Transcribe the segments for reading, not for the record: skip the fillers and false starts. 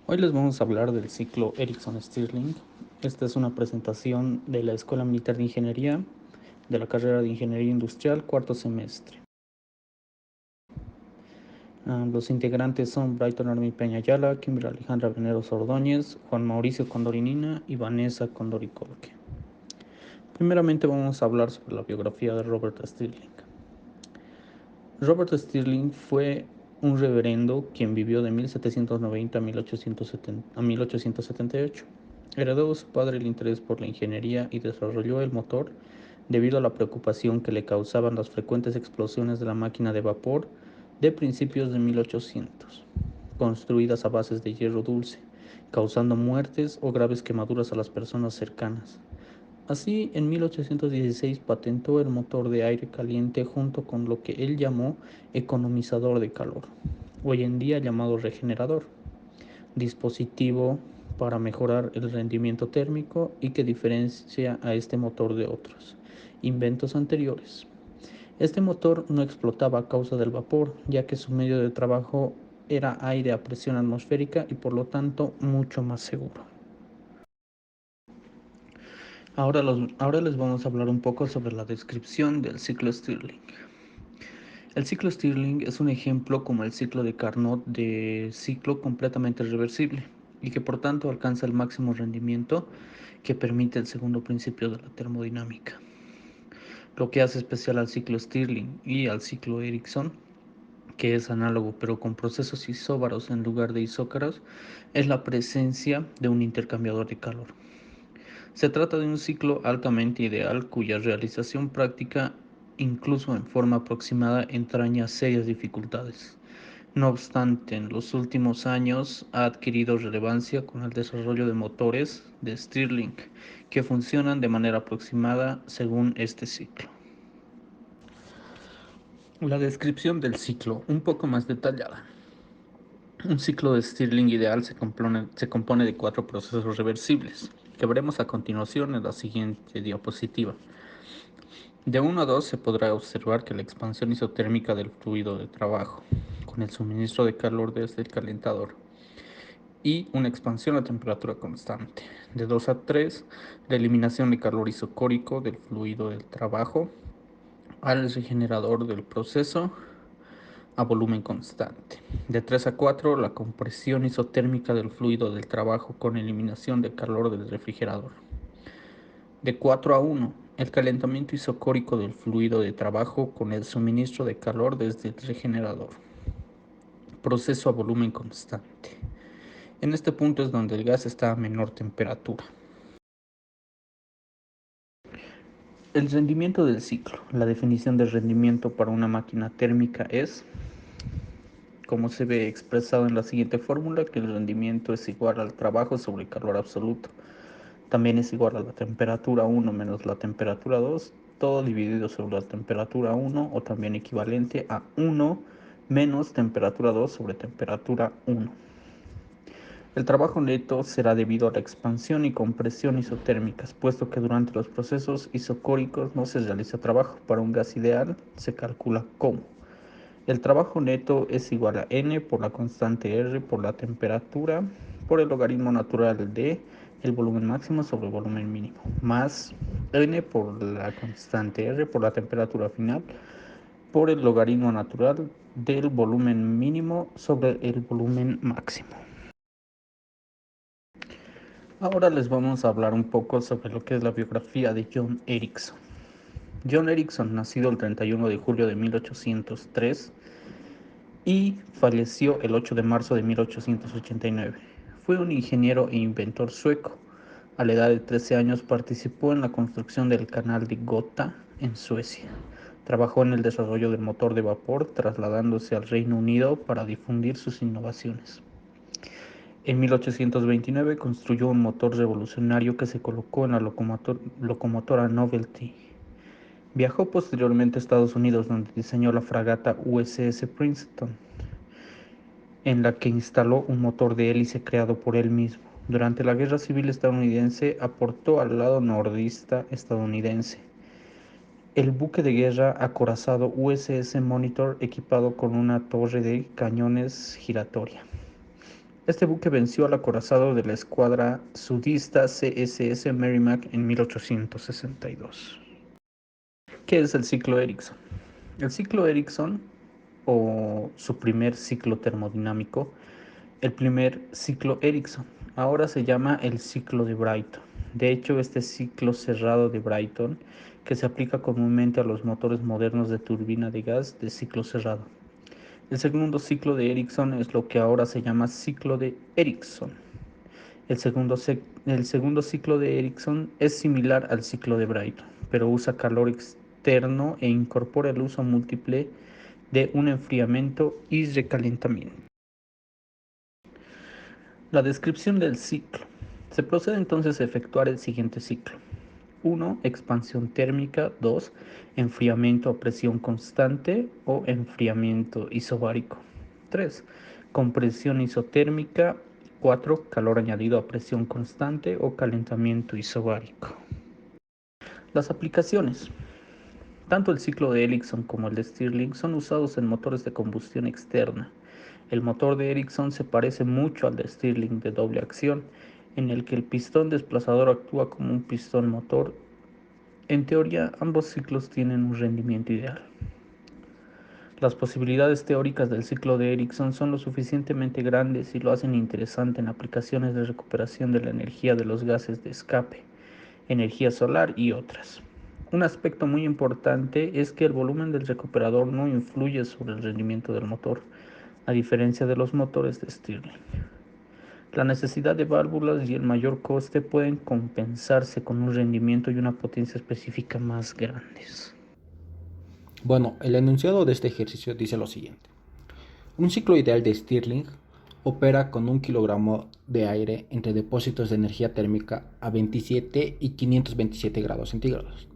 Hoy les vamos a hablar del ciclo Ericsson-Stirling. Esta es una presentación de la Escuela Militar de Ingeniería de la carrera de Ingeniería Industrial, cuarto semestre. Los integrantes son Brighton Army Peña Ayala, Kimber Alejandra Veneros Ordóñez, Juan Mauricio Condorinina y Vanessa Condoricolque. Primeramente vamos a hablar sobre la biografía de Robert Stirling. Robert Stirling fue un reverendo quien vivió de 1790 a 1878. Heredó de su padre el interés por la ingeniería y desarrolló el motor debido a la preocupación que le causaban las frecuentes explosiones de la máquina de vapor de principios de 1800, construidas a bases de hierro dulce, causando muertes o graves quemaduras a las personas cercanas. Así, en 1816 patentó el motor de aire caliente junto con lo que él llamó economizador de calor, hoy en día llamado regenerador, dispositivo para mejorar el rendimiento térmico y que diferencia a este motor de otros inventos anteriores. Este motor no explotaba a causa del vapor, ya que su medio de trabajo era aire a presión atmosférica y por lo tanto mucho más seguro. Ahora les vamos a hablar un poco sobre la descripción del ciclo Stirling. El ciclo Stirling es un ejemplo como el ciclo de Carnot de ciclo completamente reversible y que por tanto alcanza el máximo rendimiento que permite el segundo principio de la termodinámica. Lo que hace especial al ciclo Stirling y al ciclo Ericsson, que es análogo pero con procesos isóbaros en lugar de isócaros, es la presencia de un intercambiador de calor. Se trata de un ciclo altamente ideal cuya realización práctica, incluso en forma aproximada, entraña serias dificultades. No obstante, en los últimos años ha adquirido relevancia con el desarrollo de motores de Stirling que funcionan de manera aproximada según este ciclo. La descripción del ciclo, un poco más detallada. Un ciclo de Stirling ideal se compone de 4 procesos reversibles, que veremos a continuación en la siguiente diapositiva. De 1 a 2 se podrá observar que la expansión isotérmica del fluido de trabajo, con el suministro de calor desde el calentador, y una expansión a temperatura constante. De 2 a 3, la eliminación de calor isocórico del fluido del trabajo al regenerador del proceso a volumen constante. De 3 a 4, la compresión isotérmica del fluido del trabajo con eliminación de calor del refrigerador. De 4 a 1, el calentamiento isocórico del fluido de trabajo con el suministro de calor desde el regenerador. Proceso a volumen constante. En este punto es donde el gas está a menor temperatura. El rendimiento del ciclo. La definición de rendimiento para una máquina térmica es, como se ve expresado en la siguiente fórmula, que el rendimiento es igual al trabajo sobre el calor absoluto. También es igual a la temperatura 1 menos la temperatura 2, todo dividido sobre la temperatura 1, o también equivalente a 1 menos temperatura 2 sobre temperatura 1. El trabajo neto será debido a la expansión y compresión isotérmicas, puesto que durante los procesos isocóricos no se realiza trabajo. Para un gas ideal se calcula como el trabajo neto es igual a N por la constante R por la temperatura por el logaritmo natural de el volumen máximo sobre el volumen mínimo, más N por la constante R por la temperatura final por el logaritmo natural del volumen mínimo sobre el volumen máximo. Ahora les vamos a hablar un poco sobre lo que es la biografía de John Ericsson. John Ericsson, nacido el 31 de julio de 1803 y falleció el 8 de marzo de 1889. Fue un ingeniero e inventor sueco. A la edad de 13 años participó en la construcción del canal de Gotha en Suecia. Trabajó en el desarrollo del motor de vapor, trasladándose al Reino Unido para difundir sus innovaciones. En 1829 construyó un motor revolucionario que se colocó en la locomotora Novelty. Viajó posteriormente a Estados Unidos, donde diseñó la fragata USS Princeton, en la que instaló un motor de hélice creado por él mismo. Durante la Guerra Civil estadounidense aportó al lado nordista estadounidense el buque de guerra acorazado USS Monitor, equipado con una torre de cañones giratoria. Este buque venció al acorazado de la escuadra sudista CSS Merrimack en 1862. ¿Qué es el ciclo Erickson? El ciclo Erickson, o su primer ciclo termodinámico, el primer ciclo Erickson, ahora se llama el ciclo de Brayton. De hecho, este ciclo cerrado de Brayton, que se aplica comúnmente a los motores modernos de turbina de gas de ciclo cerrado. El segundo ciclo de Erickson es lo que ahora se llama ciclo de Erickson. El segundo ciclo de Erickson es similar al ciclo de Brayton, pero usa calor externo e incorpora el uso múltiple de un enfriamiento y recalentamiento. La descripción del ciclo. Se procede entonces a efectuar el siguiente ciclo. 1. Expansión térmica. 2. Enfriamiento a presión constante o enfriamiento isobárico. 3. Compresión isotérmica. 4. Calor añadido a presión constante o calentamiento isobárico. Las aplicaciones. Tanto el ciclo de Erickson como el de Stirling son usados en motores de combustión externa. El motor de Erickson se parece mucho al de Stirling de doble acción, en el que el pistón desplazador actúa como un pistón motor. En teoría, ambos ciclos tienen un rendimiento ideal. Las posibilidades teóricas del ciclo de Erickson son lo suficientemente grandes y lo hacen interesante en aplicaciones de recuperación de la energía de los gases de escape, energía solar y otras. Un aspecto muy importante es que el volumen del recuperador no influye sobre el rendimiento del motor, a diferencia de los motores de Stirling. La necesidad de válvulas y el mayor coste pueden compensarse con un rendimiento y una potencia específica más grandes. Bueno, el enunciado de este ejercicio dice lo siguiente. Un ciclo ideal de Stirling opera con 1 kilogramo de aire entre depósitos de energía térmica a 27 y 527 grados centígrados.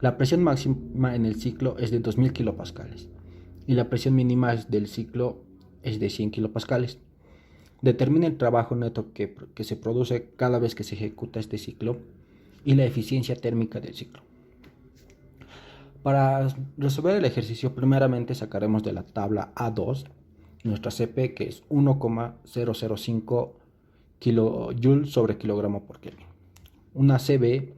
La presión máxima en el ciclo es de 2000 kilopascales y la presión mínima del ciclo es de 100 kilopascales. Determina el trabajo neto que se produce cada vez que se ejecuta este ciclo y la eficiencia térmica del ciclo. Para resolver el ejercicio, primeramente sacaremos de la tabla A2 nuestra CP, que es 1,005 kJ sobre kilogramo por Kelvin. Una CB,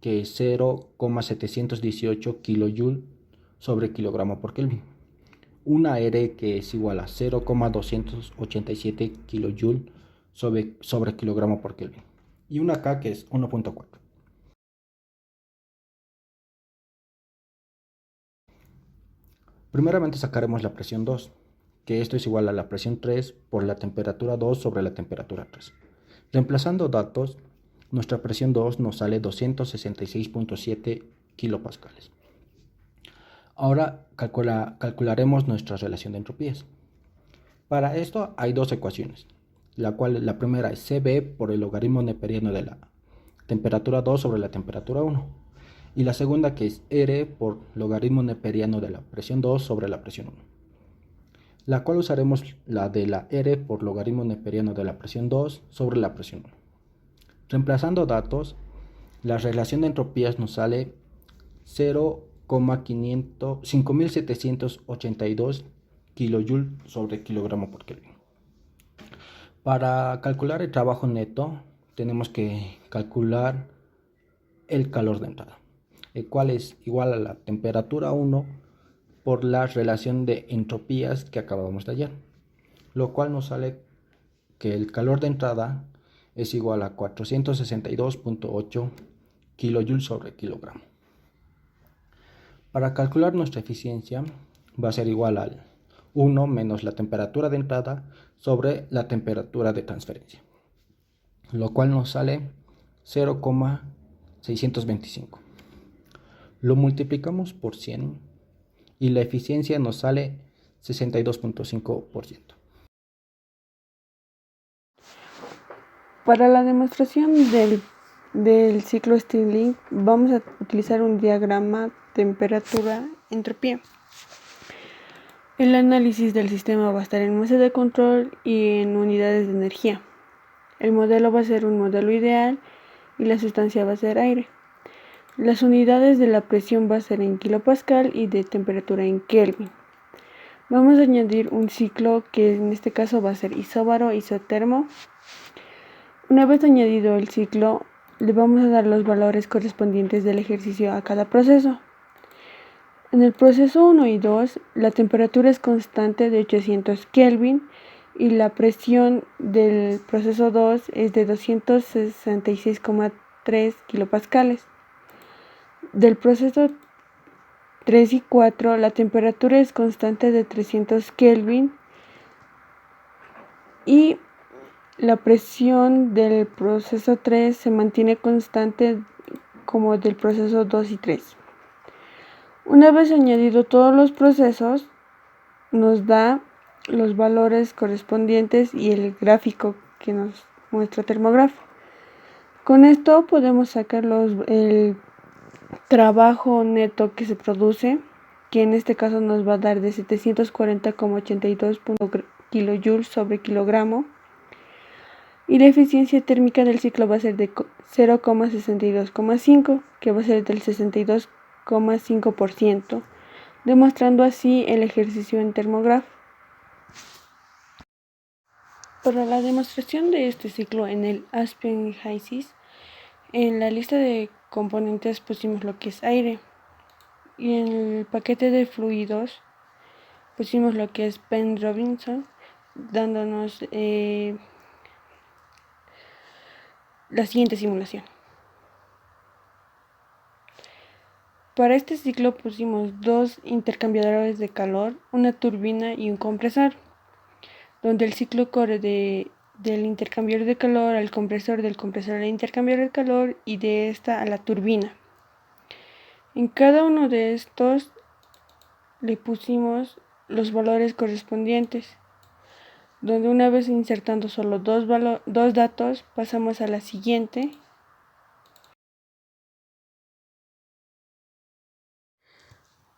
que es 0,718 kJ sobre kilogramo por Kelvin. Una R, que es igual a 0,287 kJ sobre kilogramo por Kelvin. Y una K, que es 1,4. Primeramente sacaremos la presión 2, que esto es igual a la presión 3 por la temperatura 2 sobre la temperatura 3. Reemplazando datos, nuestra presión 2 nos sale 266.7 kilopascales. Ahora calcularemos nuestra relación de entropías. Para esto hay dos ecuaciones, la primera es CB por el logaritmo neperiano de la temperatura 2 sobre la temperatura 1. Y la segunda, que es R por logaritmo neperiano de la presión 2 sobre la presión 1, la cual usaremos la de la R por logaritmo neperiano de la presión 2 sobre la presión 1. Reemplazando datos, la relación de entropías nos sale 0,5782 kJ sobre kilogramo por Kelvin. Para calcular el trabajo neto, tenemos que calcular el calor de entrada, el cual es igual a la temperatura 1 por la relación de entropías que acabamos de hallar, lo cual nos sale que el calor de entrada es igual a 462.8 kJ sobre kilogramo. Para calcular nuestra eficiencia va a ser igual al 1 menos la temperatura de entrada sobre la temperatura de transferencia, lo cual nos sale 0,625. Lo multiplicamos por 100 y la eficiencia nos sale 62.5%. Para la demostración del ciclo Stirling vamos a utilizar un diagrama temperatura-entropía. El análisis del sistema va a estar en masa de control y en unidades de energía. El modelo va a ser un modelo ideal y la sustancia va a ser aire. Las unidades de la presión va a ser en kilopascal y de temperatura en Kelvin. Vamos a añadir un ciclo que en este caso va a ser isóbaro, isotermo. Una vez añadido el ciclo, le vamos a dar los valores correspondientes del ejercicio a cada proceso. En el proceso 1 y 2, la temperatura es constante de 800 Kelvin y la presión del proceso 2 es de 266,3 kilopascales. Del proceso 3 y 4, la temperatura es constante de 300 Kelvin y la presión del proceso 3 se mantiene constante como del proceso 2 y 3. Una vez añadido todos los procesos, nos da los valores correspondientes y el gráfico que nos muestra termógrafo. Con esto podemos sacar el trabajo neto que se produce, que en este caso nos va a dar de 740,82 kilojoules sobre kilogramo, y la eficiencia térmica del ciclo va a ser de 0,62,5, que va a ser del 62,5%, demostrando así el ejercicio en termógrafo. Para la demostración de este ciclo en el Aspen HYSYS, en la lista de componentes pusimos lo que es aire, y en el paquete de fluidos pusimos lo que es Penn Robinson, dándonos la siguiente simulación. Para este ciclo pusimos dos intercambiadores de calor, una turbina y un compresor, donde el ciclo corre del intercambiador de calor al compresor, del compresor al intercambiador de calor y de esta a la turbina. En cada uno de estos le pusimos los valores correspondientes, donde una vez insertando solo dos datos pasamos a la siguiente.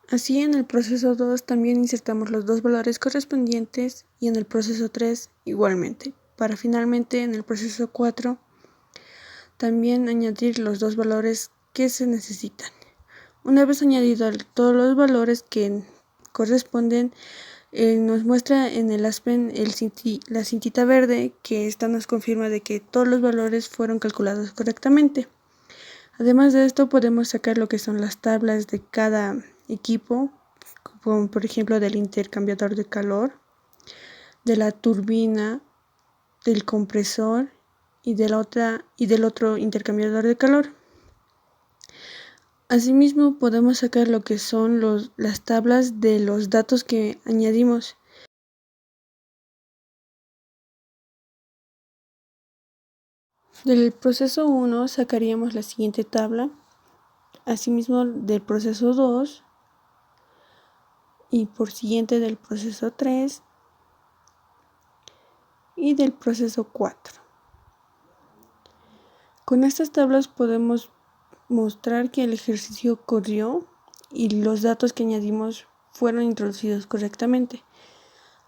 Así en el proceso 2 también insertamos los dos valores correspondientes y en el proceso 3 igualmente, para finalmente en el proceso 4 también añadir los dos valores que se necesitan. Una vez añadido todos los valores que corresponden, nos muestra en el Aspen la cintita verde, que esta nos confirma de que todos los valores fueron calculados correctamente. Además de esto podemos sacar lo que son las tablas de cada equipo, como por ejemplo del intercambiador de calor, de la turbina, del compresor y del otro intercambiador de calor. Asimismo podemos sacar lo que son las tablas de los datos que añadimos. Del proceso 1 sacaríamos la siguiente tabla, asimismo del proceso 2 y por siguiente del proceso 3 y del proceso 4. Con estas tablas podemos mostrar que el ejercicio corrió y los datos que añadimos fueron introducidos correctamente,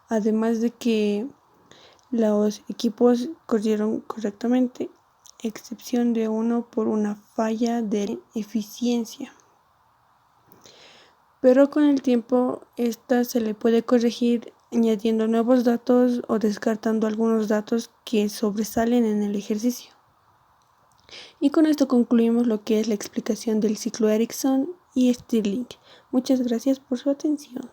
además de que los equipos corrieron correctamente, excepción de uno por una falla de eficiencia. Pero con el tiempo esta se le puede corregir añadiendo nuevos datos o descartando algunos datos que sobresalen en el ejercicio. Y con esto concluimos lo que es la explicación del ciclo Ericsson y Stirling. Muchas gracias por su atención.